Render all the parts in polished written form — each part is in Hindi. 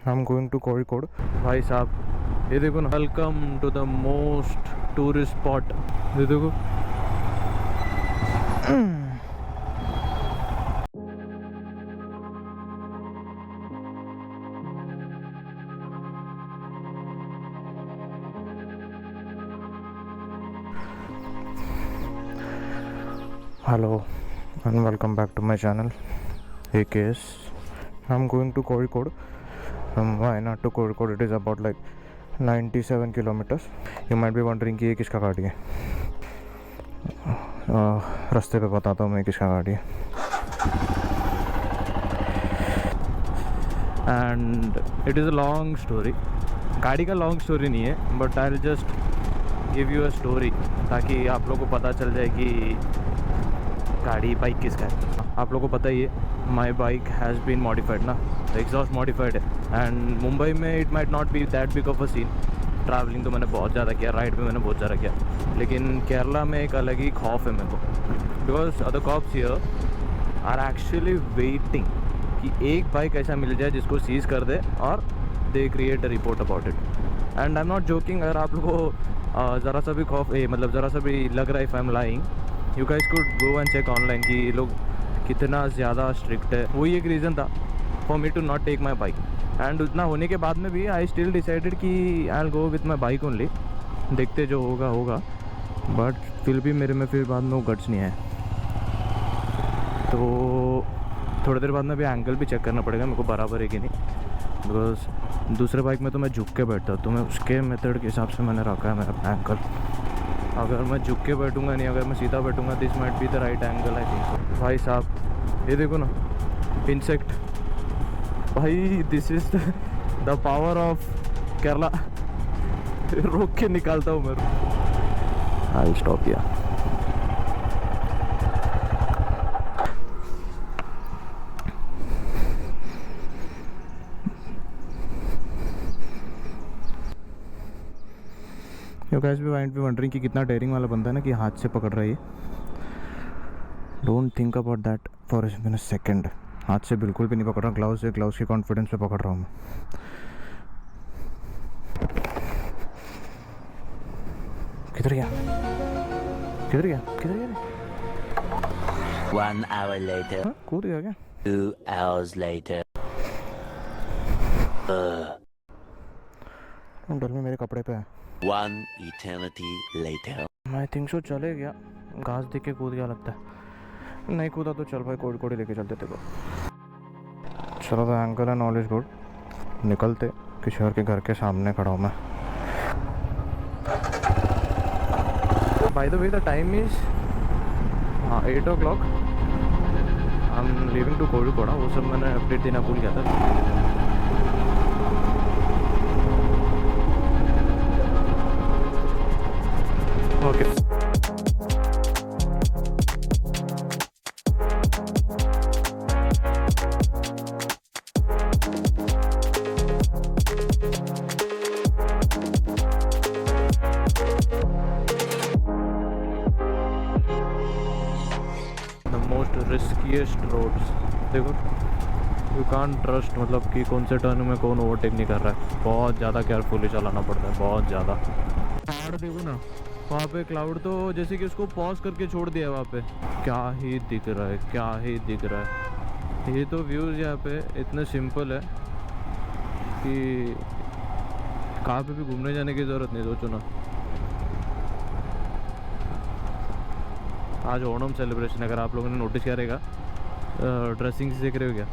I am going to Kozhikode. भाई साहब ये देखो ना, welcome to the most tourist spot. ये देखो hello and welcome back to my channel AKS। I am going to Kozhikode from Wayanad to Kozhikode. It is about like 97 kilometers. You might be wondering कि ये किसका गाड़ी है। रास्ते पे बताता हूँ मैं किसका गाड़ी है। And it is a long story. गाड़ी का लॉन्ग स्टोरी नहीं है, but I will just give you a story ताकि आप लोगों को पता चल जाए कि गाड़ी बाइक किसका है। आप लोगों को पता ही है my bike has been modified ना, एग्जॉस्ट मॉडिफाइड है। एंड मुंबई में it might not be that big of a scene. Travelling तो मैंने बहुत ज़्यादा किया, राइड भी मैंने बहुत ज़्यादा किया, लेकिन केरला में एक अलग ही खौफ है मेरे को, because other cops here are actually waiting कि एक बाइक ऐसा मिल जाए जिसको सीज कर दे और they create a report about it. And I am not joking. अगर आप लोगों को ज़रा सा भी खौफ मतलब ज़रा सा भी लग रहा है if I am lying, you guys could go and check online कि ये लोग कितना ज़्यादा स्ट्रिक्ट है। वही एक रीज़न था for me to not take my bike. And उतना होने के बाद में भी आई स्टिल डिसाइडेड कि I will go with my bike only. देखते जो होगा होगा, बट फिर भी मेरे में फिर बाद में वो गट्स नहीं आए। तो थोड़ी देर बाद में भी एंगल भी चेक करना पड़ेगा मेरे को बराबर है कि नहीं, बिकॉज दूसरे बाइक में तो मैं झुक के बैठता हूँ, तो मैं उसके मेथड के हिसाब से मैंने रखा है मेरा एंगल। अगर मैं झुक के बैठूंगा नहीं, अगर मैं सीधा बैठूंगा, this might be the right angle I think. भाई साहब ये देखो ना, इंसेक्ट। भाई this is the power of Kerala. रोक के निकालता हूँ मैं। आई स्टॉप किया। यू गाइस भी माइट बी वंडरिंग कि कितना डेयरिंग वाला बंदा है ना कि हाथ से पकड़ रहा है ये। Don't think about that for a second. हाथ से बिल्कुल भी नहीं पकड़ रहा, ग्लव्स से, ग्लव्स के कॉन्फिडेंस पे पकड़ रहा हूँ मैं। किधर गया किधर गया किधर गया? 1 hour later. कूद गया क्या? 2 hours later. डर में मेरे कपड़े पे है। 1 eternity later. I think so चले गया। घास देख के कूद गया लगता है। नहीं कूदा तो चल भाई, कोड़ी लेके चलते थे को। चलो तो ankle and all is good. निकलते। किशोर के घर के सामने खड़ा हूँ मैं। By the way the time is 8 o'clock। I am living to Kozhikode. वो सब मैंने अपडेट देना भूल गया था। Okay the most riskiest roads. देखो यू कांट ट्रस्ट, मतलब कि कौन से टर्न में कौन ओवरटेक नहीं कर रहा है। बहुत ज़्यादा केयरफुली चलाना पड़ता है, बहुत ज़्यादा। पहाड़ देखो ना, वहाँ पे क्लाउड तो जैसे कि उसको पॉज करके छोड़ दिया है। वहाँ पे क्या ही दिख रहा है, क्या ही दिख रहा है। ये तो व्यूज़ यहाँ पे इतने सिंपल है कि कहाँ पे भी घूमने जाने की ज़रूरत नहीं। सोचो ना, आज ओणम सेलिब्रेशन, अगर आप लोगों ने नोटिस किया रहेगा, ड्रेसिंग देख रहे हो क्या?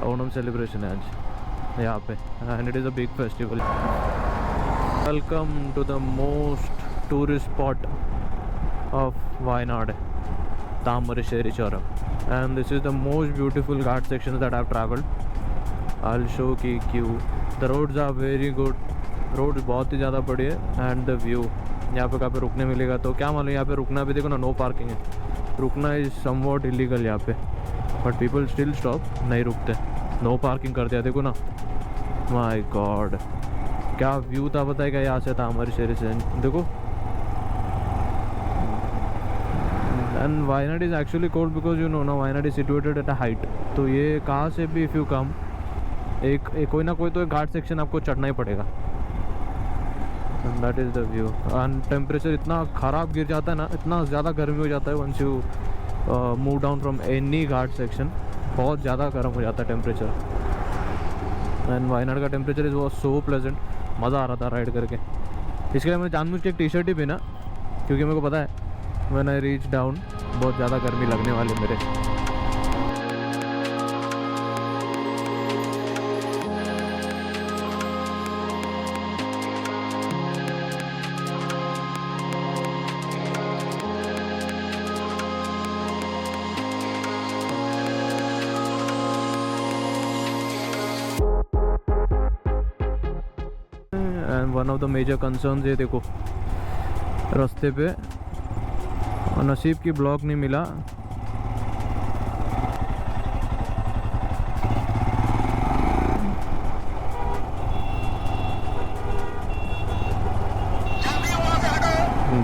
ओणम सेलिब्रेशन है आज यहाँ पे, and it is a big festival. Welcome to the most tourist spot of Wayanad, Tamarasheri Choram, and this is the most beautiful ghat sections that I've traveled. I'll show ki क्यों। The roads are very good, roads बहुत ही ज़्यादा बड़ी है, and the view। यहाँ पे कहाँ पे रुकने मिलेगा तो क्या मालूम। यहाँ पे रुकना भी देखो ना, नो पार्किंग है। रुकना इज समवॉट इलीगल यहाँ पे, बट पीपल स्टिल स्टॉप, नहीं रुकते। नो पार्किंग कर दिया देखो ना। माय गॉड क्या व्यू था बताएगा यहाँ से, तामरशेरी से देखो। And Wayanad is actually cold because you know ना, Wayanad is situated at a height. तो ये कहाँ से भी इफ़ यू कम एक कोई ना कोई तो एक घाट सेक्शन आपको चढ़ना ही पड़ेगा। That is the view. And temperature इतना ख़राब गिर जाता है ना, इतना ज़्यादा गर्मी हो जाता है once you move down from any ghat section. बहुत ज़्यादा गर्म हो जाता है टेम्परेचर। एंड वायनाड का temperature is was so pleasant, मज़ा आ रहा था राइड करके। इसके लिए मैंने जानबूझ के एक टी शर्ट ही पहना, क्योंकि मेरे को पता है व्हेन आई रीच डाउन बहुत ज़्यादा गर्मी लगने वाली मेरे। And one of the major concerns ये देखो, रास्ते पे नसीब की ब्लॉक नहीं मिला।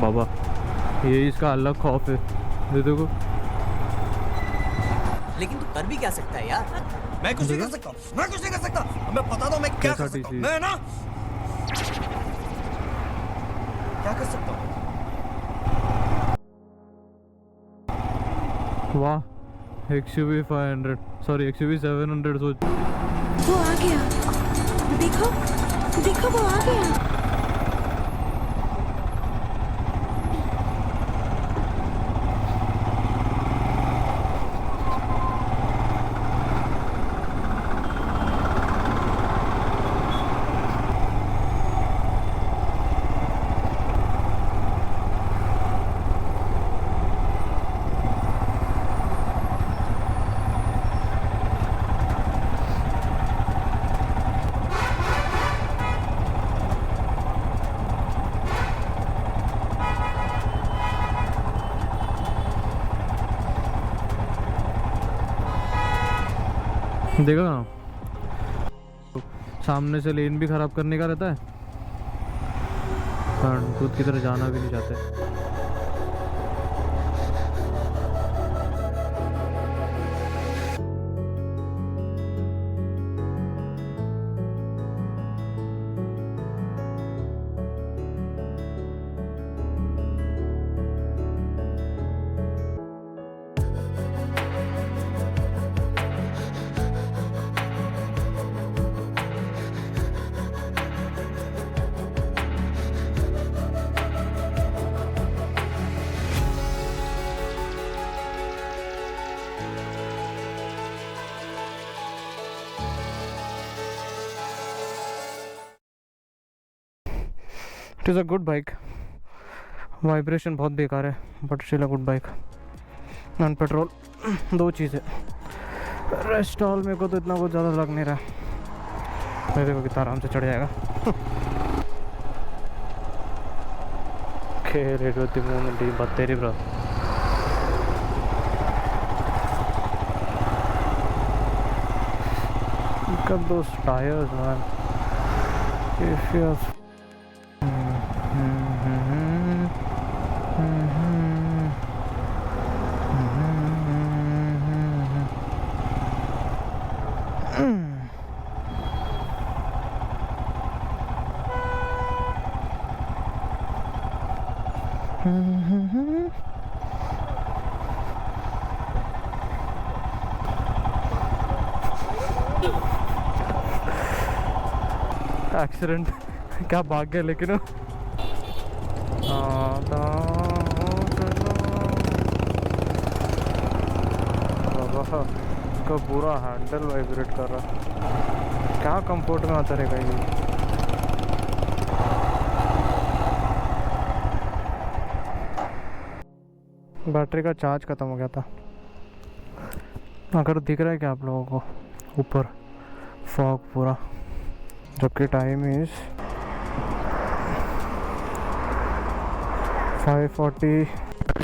बाबा ये इसका अलग खौफ है, ये देखो। लेकिन तू कर भी क्या सकता है यार? मैं कुछ नहीं कर सकता, मैं कुछ नहीं कर सकता। मैं बता दो मैं क्या कर सकता हूँ। मैं ना क्या कर सकता हूँ। वाह, XUV 500 सॉरी XUV 700 सोच। वो आ गया, देखो देखो वो आ गया। देखा ना, सामने से लेन भी खराब करने का रहता है, खुद की तरह जाना भी नहीं चाहते। It is a good bike, vibration बहुत बेकार है but still a good bike. And petrol दो चीज़ें, रेस्ट ऑल मेरे को तो इतना कुछ ज़्यादा लग नहीं रहा। मैं देखो कितना आराम से चढ़ जाएगा। खेल बत्तेरी bro. Look at those tires, man. If you're accident क्या भाग गया, लेकिन उसका पूरा हैंडल वाइब्रेट कर रहा। क्या कंफर्ट में आता रहेगा ये। बैटरी का चार्ज ख़त्म हो गया था। अगर दिख रहा है क्या आप लोगों को ऊपर फॉग पूरा, जबकि time is 5:40।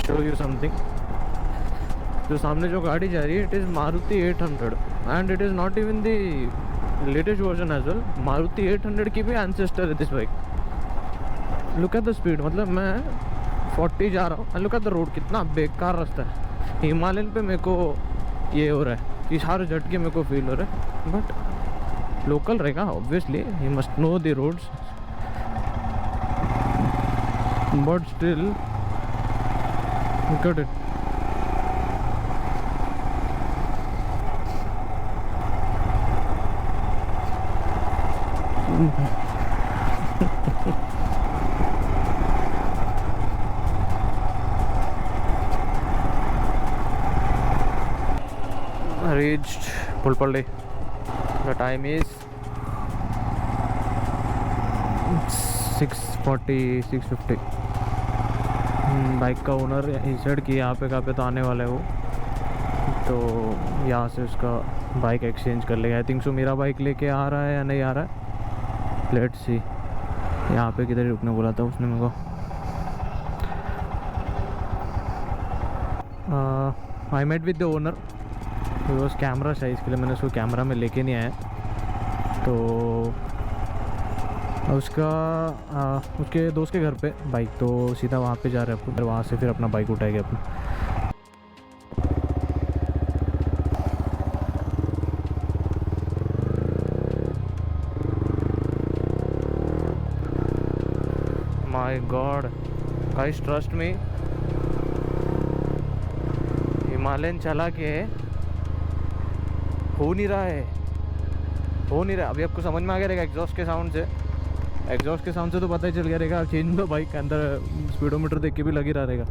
Show you something. जो सामने जो गाड़ी जा रही है, it is Maruti 800 and it is not even the latest version as well. Maruti 800 की भी एंसेस्टर है this bike. Look at the speed, मतलब मैं 40 जा रहा हूँ and look at the road, कितना बेकार रास्ता है। हिमालयन पे मेरे को ये हो रहा है कि हर झटके मेरे को फील हो रहा है, बट लोकल रहेगा obviously, he must know the roads, but still got it. Reached Pulpalli. The time is 6:40, 6:50। Bike का ओनर ही सेड कि यहाँ पे कहाँ पे तो आने वाला है वो, तो यहाँ से उसका बाइक एक्सचेंज कर लेगा। आई थिंक सो मेरा बाइक लेके आ रहा है या नहीं आ रहा है, लेट्स सी। यहाँ पे किधर रुकने बोला था उसने मेरे को। I met with the owner, वो कैमरा है, इसके लिए मैंने उसको कैमरा में लेके नहीं आया। तो उसका उसके दोस्त के घर पे बाइक, तो सीधा वहाँ पे जा रहे हैं अपन, वहाँ से फिर अपना बाइक उठाएंगे अपन। My god guys, trust me, Himalayan चला के हो नहीं रहा है, हो नहीं रहा। अभी आपको समझ में आ गया रहेगा एग्जॉस्ट के साउंड से, एग्जॉस्ट के साउंड से तो पता ही चल गया रहेगा। चेंज दो बाइक के अंदर स्पीडोमीटर देख के भी लग ही रहा रहेगा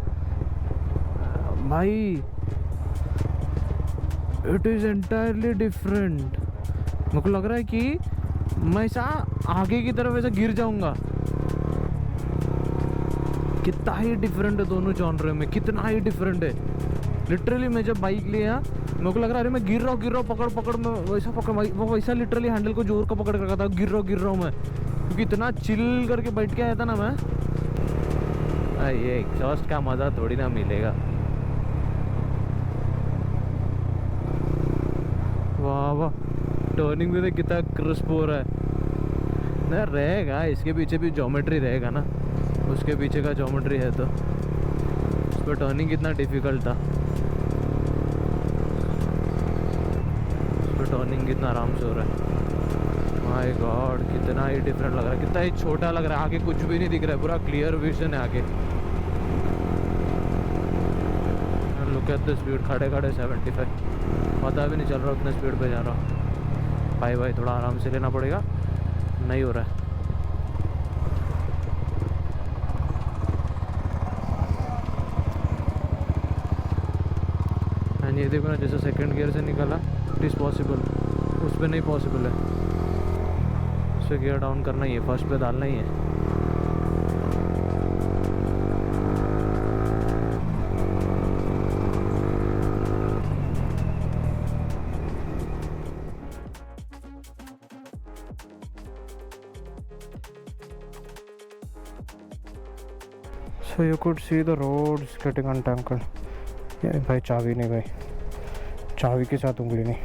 भाई, इट इज़ एंटायरली डिफरेंट। मेरे को लग रहा है कि मैं ऐसा आगे की तरफ ऐसा गिर जाऊंगा। कितना ही डिफरेंट है दोनों जॉनरे में, कितना ही डिफरेंट है। लिटरली मैं जब बाइक लिया मेरे को लग रहा है अरे मैं गिर रहा हूँ, पकड़ मैं वैसा पकड़, वो वैसा लिटरली हैंडल को जोर का पकड़ कर रखा था, गिर रहा हूँ मैं, क्योंकि इतना चिल करके बैठ के आया था ना मैं। ये एग्जॉस्ट का मज़ा थोड़ी ना मिलेगा। वाह वाह, टर्निंग भी कितना क्रिस्प हो रहा है ना। रहेगा इसके पीछे भी ज्योमेट्री रहेगा ना, उसके पीछे का ज्योमेट्री है, तो उस पर टर्निंग कितना डिफिकल्ट था, टर्निंग कितना आराम से हो रहा है। माय गॉड, कितना ही डिफरेंट लग रहा है, कितना ही छोटा लग रहा है। आगे कुछ भी नहीं दिख रहा है, पूरा क्लियर विजन है आगे। लुक एट द स्पीड, खड़े 75, पता भी नहीं चल रहा उतने स्पीड पे जा रहा हूँ। भाई थोड़ा आराम से लेना पड़ेगा, नहीं हो रहा है। एंड ये देखो ना, जैसे सेकंड गियर से निकाला, इट इज़ पॉसिबल, उस पर नहीं पॉसिबल है। उस पर गियर डाउन करना ही है, फर्स्ट पे डालना ही है। So you could see the roads getting untangled। भाई चाबी नहीं, भाई चाबी के साथ उंगली नहीं।